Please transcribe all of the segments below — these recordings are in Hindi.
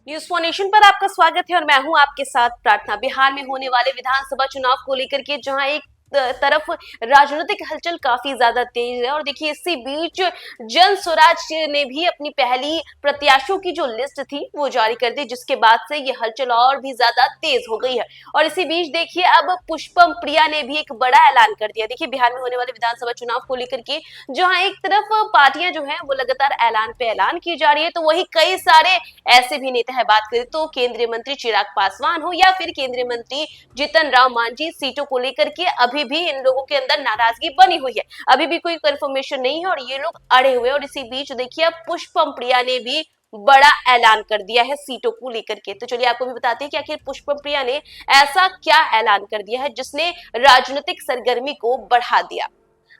न्यूज फॉर नेशन पर आपका स्वागत है और मैं हूं आपके साथ प्रार्थना। बिहार में होने वाले विधानसभा चुनाव को लेकर के जहां एक तरफ राजनीतिक हलचल काफी ज्यादा तेज है और देखिए इसी बीच जन स्वराज ने भी अपनी पहली प्रत्याशियों की जो लिस्ट थी वो जारी कर दी, जिसके बाद से ये हलचल और भी ज्यादा तेज हो गई है। और इसी बीच देखिए अब पुष्पम प्रिया ने भी एक बड़ा ऐलान कर दिया। देखिए बिहार में होने वाले विधानसभा चुनाव को लेकर के जहां एक तरफ पार्टियां जो है वो लगातार ऐलान पे ऐलान की जा रही है, तो वही कई सारे ऐसे भी नेता है। बात करें तो केंद्रीय मंत्री चिराग पासवान हो या फिर केंद्रीय मंत्री जीतन राम मांझी, सीटों को लेकर के अभी भी इन लोगों के अंदर नाराजगी बनी हुई है। अभी भी कोई कंफर्मेशन नहीं है और ये लोग अड़े हुए। और इसी बीच देखिए अब पुष्पम प्रिया ने भी बड़ा ऐलान कर दिया है सीटों को लेकर के। तो चलिए आपको भी बताते हैं कि आखिर पुष्पम प्रिया ने ऐसा क्या ऐलान कर दिया है जिसने राजनीतिक सरगर्मी को बढ़ा दिया।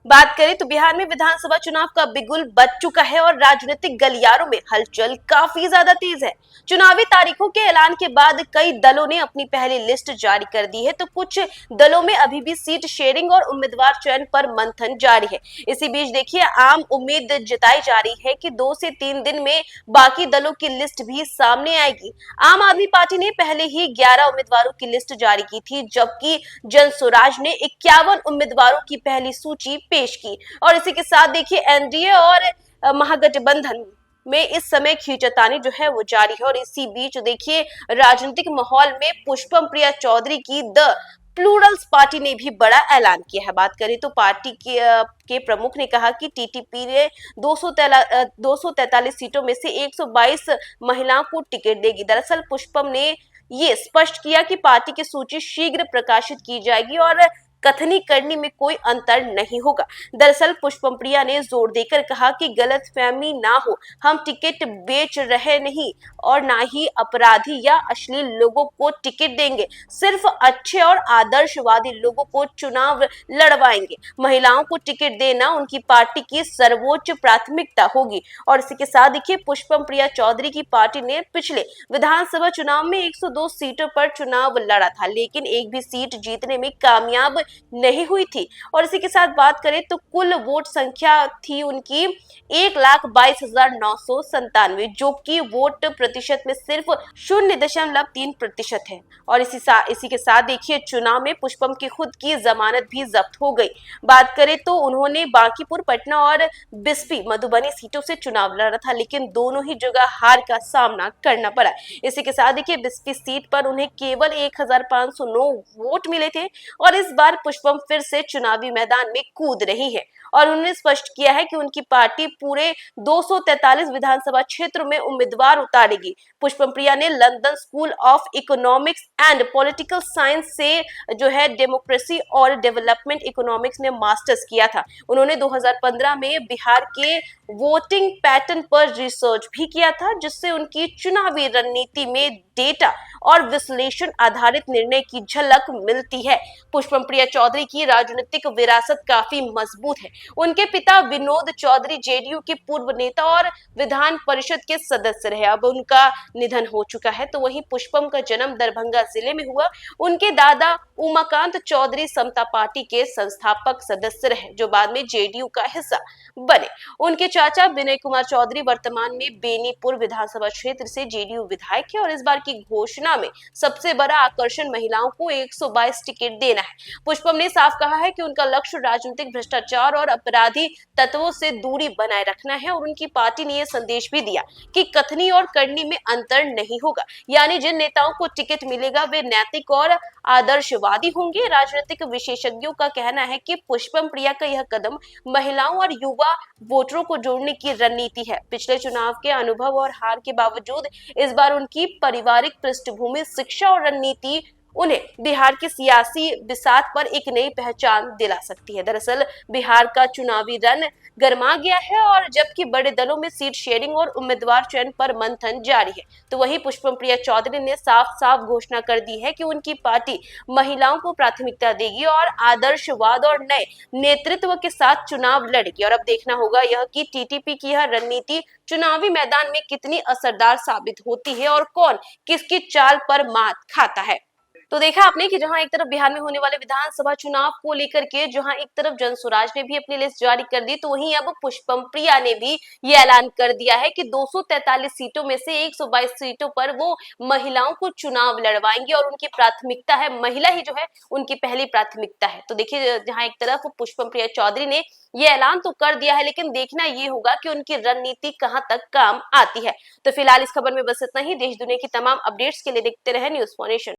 बात करें तो बिहार में विधानसभा चुनाव का बिगुल बज चुका है और राजनीतिक गलियारों में हलचल काफी ज्यादा तेज है। चुनावी तारीखों के ऐलान के बाद कई दलों ने अपनी पहली लिस्ट जारी कर दी है, तो कुछ दलों में अभी भी सीट शेयरिंग और उम्मीदवार चयन पर मंथन जारी है। इसी बीच देखिए आम उम्मीद जताई जा रही है कि 2 से 3 दिन में बाकी दलों की लिस्ट भी सामने आएगी। आम आदमी पार्टी ने पहले ही 11 उम्मीदवारों की लिस्ट जारी की थी, जबकि जन स्वराज ने 51 उम्मीदवारों की पहली सूची पेश की। और इसी के साथ देखिए एनडीए और महागठबंधन में इस समय खींचातानी जो है वो जारी है। और इसी बीच देखिए राजनीतिक माहौल में पुष्पम प्रिया चौधरी की द प्लूरल्स पार्टी ने भी बड़ा ऐलान किया है। बात करें तो पार्टी के प्रमुख ने कहा कि टीटीपी ने 243 सीटों में से 122 महिलाओं को टिकट देगी। दरअसल पुष्पम ने ये स्पष्ट किया कि पार्टी की सूची शीघ्र प्रकाशित की जाएगी और कथनी करने में कोई अंतर नहीं होगा। दरअसल पुष्पम प्रिया ने जोर देकर कहा कि गलतफहमी ना हो, हम टिकट बेच रहे नहीं और ना ही अपराधी या अश्लील लोगों को टिकट देंगे, सिर्फ अच्छे और आदर्शवादी लोगों को चुनाव लड़वाएंगे। महिलाओं को टिकट देना उनकी पार्टी की सर्वोच्च प्राथमिकता होगी। और इसी के साथ देखिए पुष्पम प्रिया चौधरी की पार्टी ने पिछले विधानसभा चुनाव में 102 सीटों पर चुनाव लड़ा था, लेकिन एक भी सीट जीतने में कामयाब नहीं हुई थी। और इसी के साथ बात करें तो कुल वोट संख्या थी उनकी 1,22,997, जो कि वोट प्रतिशत में सिर्फ 0.3% है। और इसी के साथ देखिए चुनाव में पुष्पम की खुद की जमानत भी जब्त हो गई। बात करें तो उन्होंने बांकीपुर, पटना और बिस्फी, मधुबनी सीटों से चुनाव लड़ा था, लेकिन दोनों ही जगह हार का सामना करना पड़ा। इसी के साथ देखिए बिस्फी सीट पर उन्हें केवल 1,509 वोट मिले थे। और इस बार पुष्पम फिर से चुनावी मैदान में कूद रही है और उन्होंने स्पष्ट किया है कि उनकी पार्टी पूरे 243 विधानसभा क्षेत्रों में उम्मीदवार उतारेगी। पुष्पम प्रिया ने London school of economics and political science से जो है डेमोक्रेसी और डेवलपमेंट इकोनॉमिक्स में मास्टर्स किया था। उन्होंने 2015 में बिहार के वोटिंग पैटर्न पर रिसर्च भी किया था, जिससे उनकी चुनावी रणनीति में डेटा और विश्लेषण आधारित निर्णय की झलक मिलती है। पुष्पम प्रिया चौधरी की राजनीतिक विरासत काफी मजबूत है। उनके पिता विनोद चौधरी जेडीयू के पूर्व नेता और विधान परिषद के सदस्य रहे, अब उनका निधन हो चुका है। तो वहीं पुष्पम का जन्म दरभंगा जिले में हुआ। उनके दादा उमाकांत चौधरी समता पार्टी के संस्थापक सदस्य रहे, जो बाद में जेडीयू का हिस्सा बने। उनके चाचा विनय कुमार चौधरी वर्तमान में बेनीपुर विधानसभा क्षेत्र से जेडीयू विधायक है। और इस बार की घोषणा में सबसे बड़ा आकर्षण महिलाओं को 122 टिकट देना है। पुष्पम ने साफ कहा है कि उनका लक्ष्य राजनीतिक भ्रष्टाचार और अपराधी तत्वों से दूरी बनाए रखना है। और उनकी पार्टी ने यह संदेश भी दिया कि कथनी और करनी में अंतर नहीं होगा, यानी जिन नेताओं को टिकट मिलेगा वे नैतिक और आदर्शवादी होंगे। राजनीतिक विशेषज्ञों का कहना है कि पुष्पम प्रिया का यह कदम महिलाओं और युवा वोटरों को जोड़ने की रणनीति है। पिछले चुनाव के अनुभव और हार के बावजूद इस बार उनकी पारिवारिक पृष्ठभूमि, शिक्षा और रणनीति उन्हें बिहार की सियासी बिसात पर एक नई पहचान दिला सकती है। दरअसल बिहार का चुनावी रण गर्मा गया है और जबकि बड़े दलों में सीट शेयरिंग और उम्मीदवार चयन पर मंथन जारी है, तो वहीं पुष्पम प्रिया चौधरी ने साफ साफ घोषणा कर दी है कि उनकी पार्टी महिलाओं को प्राथमिकता देगी और आदर्शवाद और नए नेतृत्व के साथ चुनाव लड़ेगी। और अब देखना होगा यह कि टीटीपी की यह रणनीति चुनावी मैदान में कितनी असरदार साबित होती है और कौन किसकी चाल पर मात खाता है। तो देखा आपने कि जहां एक तरफ बिहार में होने वाले विधानसभा चुनाव को लेकर के जहां एक तरफ जनसुराज ने भी अपनी लिस्ट जारी कर दी, तो वहीं अब पुष्पम प्रिया ने भी ये ऐलान कर दिया है कि 243 सीटों में से 122 सीटों पर वो महिलाओं को चुनाव लड़वाएंगे और उनकी प्राथमिकता है, महिला ही जो है उनकी पहली प्राथमिकता है। तो देखिए जहां एक तरफ पुष्पम प्रिया चौधरी ने ये ऐलान तो कर दिया है, लेकिन देखना ये होगा कि उनकी रणनीति कहां तक काम आती है। तो फिलहाल इस खबर में बस इतना ही। देश दुनिया की तमाम अपडेट्स के लिए देखते रहे न्यूज़ फॉर नेशन।